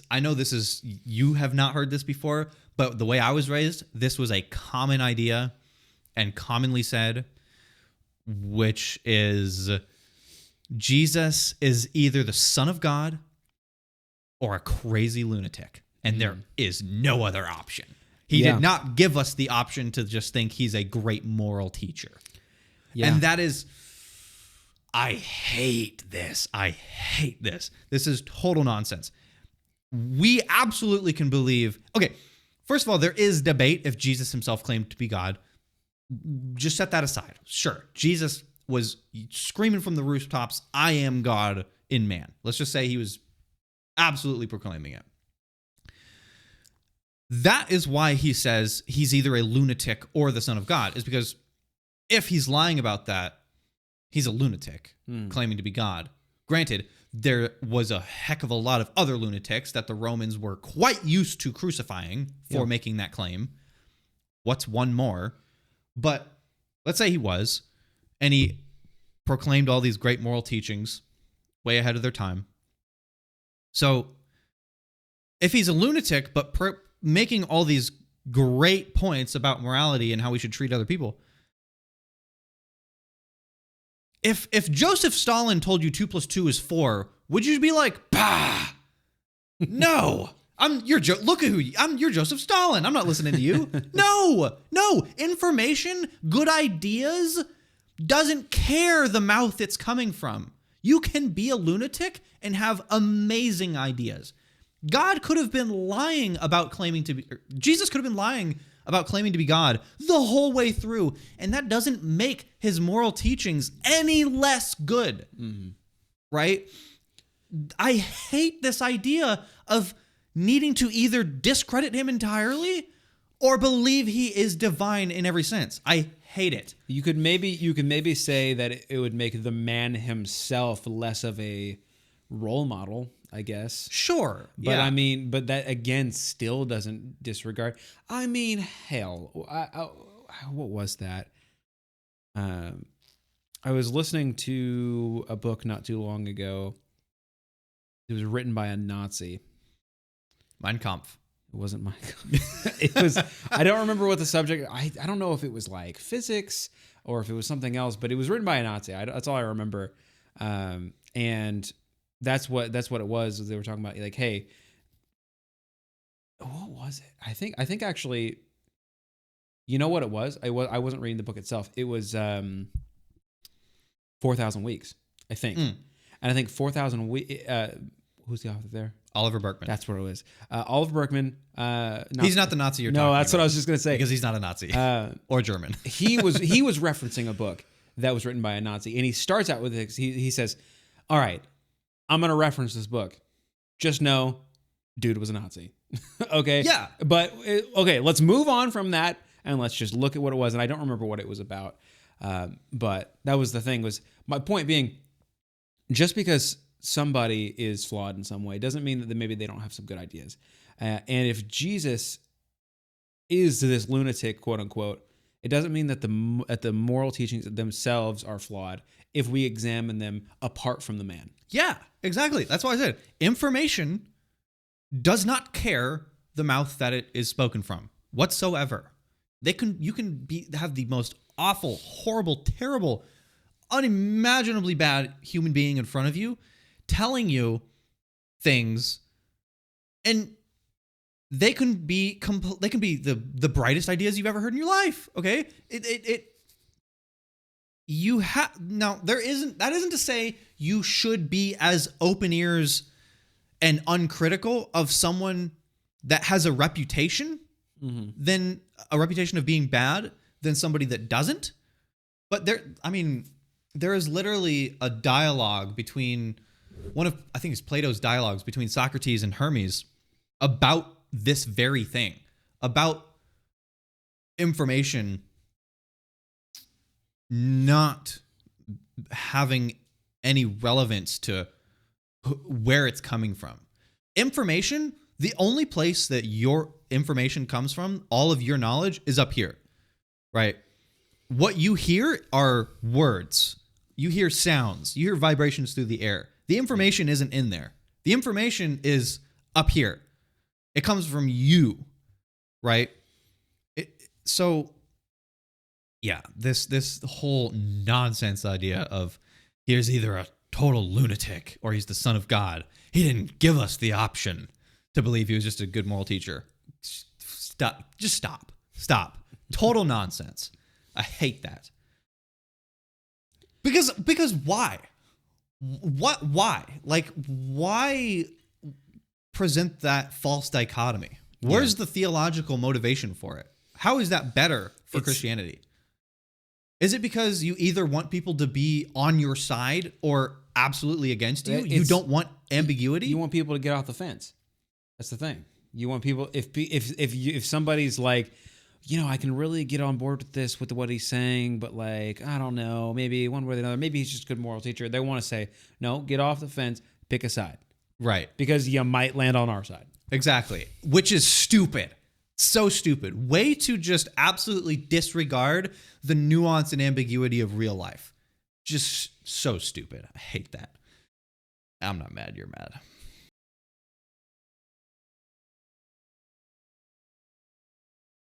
I know you have not heard this before, but the way I was raised, this was a common idea and commonly said, which is Jesus is either the Son of God or a crazy lunatic, and there is no other option. He did not give us the option to just think he's a great moral teacher. Yeah. And that is, I hate this. This is total nonsense. We absolutely can believe, okay, first of all, there is debate if Jesus himself claimed to be God. Just set that aside. Sure, Jesus was screaming from the rooftops, I am God in man. Let's just say he was absolutely proclaiming it. That is why he says he's either a lunatic or the Son of God, is because if he's lying about that, he's a lunatic claiming to be God. Granted, there was a heck of a lot of other lunatics that the Romans were quite used to crucifying for making that claim. What's one more? But let's say he was, and he proclaimed all these great moral teachings way ahead of their time. So if he's a lunatic, but making all these great points about morality and how we should treat other people, if Joseph Stalin told you 2 + 2 is 4, would you be like, bah, no, you're Joseph Stalin. I'm not listening to you. No, information, good ideas, doesn't care the mouth it's coming from. You can be a lunatic and have amazing ideas. God could have been lying about claiming to be, Jesus could have been lying about claiming to be God the whole way through, and that doesn't make his moral teachings any less good, right? I hate this idea of needing to either discredit him entirely or believe he is divine in every sense. I hate it. You could maybe say that it would make the man himself less of a role model, I guess. Sure. But I mean, but that again still doesn't disregard. I mean, hell, what was that? I was listening to a book not too long ago. It was written by a Nazi. Mein Kampf. It wasn't Mein Kampf. It was, I don't remember what the subject, I don't know if it was like physics or if it was something else, but it was written by a Nazi. That's all I remember. And that's what it was. They were talking about like, hey, what was it? I think actually, you know what it was? I wasn't reading the book itself. It was 4,000 Weeks, I think. And I think 4,000 weeks, who's the author there? Oliver Berkman. That's what it was. Oliver Berkman. He's not the Nazi you're talking about. No, that's what I was just going to say. Because he's not a Nazi. Or German. he was referencing a book that was written by a Nazi. And he starts out with this. He says, all right, I'm going to reference this book. Just know, dude was a Nazi. Okay? Yeah. But, okay, let's move on from that and let's just look at what it was. And I don't remember what it was about. But that was the thing. Was my point being, just because somebody is flawed in some way doesn't mean that maybe they don't have some good ideas. And if Jesus is this lunatic, quote unquote, it doesn't mean that the moral teachings themselves are flawed if we examine them apart from the man. Yeah, exactly. That's why I said information does not care the mouth that it is spoken from whatsoever. You can have the most awful, horrible, terrible, unimaginably bad human being in front of you telling you things, and they can be the brightest ideas you've ever heard in your life. Okay, that isn't to say you should be as open ears and uncritical of someone that has a reputation than a reputation of being bad than somebody that doesn't. But there is literally a dialogue between I think it's Plato's dialogues between Socrates and Hermes about this very thing, about information not having any relevance to where it's coming from. Information, the only place that your information comes from, all of your knowledge, is up here, right? What you hear are words. You hear sounds. You hear vibrations through the air. The information isn't in there. The information is up here. It comes from you, right? So, yeah, this whole nonsense idea of here's either a total lunatic or he's the son of God. He didn't give us the option to believe he was just a good moral teacher. Stop. Just stop. Stop. Total nonsense. I hate that. Because why? What? Why? Like, why present that false dichotomy? Where's the theological motivation for it? How is that better for Christianity? Is it because you either want people to be on your side or absolutely against you? You don't want ambiguity? You want people to get off the fence. That's the thing. You want people, if somebody's like, I can really get on board with this, with what he's saying, but like, I don't know, maybe one way or the other, maybe he's just a good moral teacher. They want to say, no, get off the fence, pick a side. Right. Because you might land on our side. Exactly. Which is stupid. So stupid. Way to just absolutely disregard the nuance and ambiguity of real life. Just so stupid. I hate that. I'm not mad. You're mad.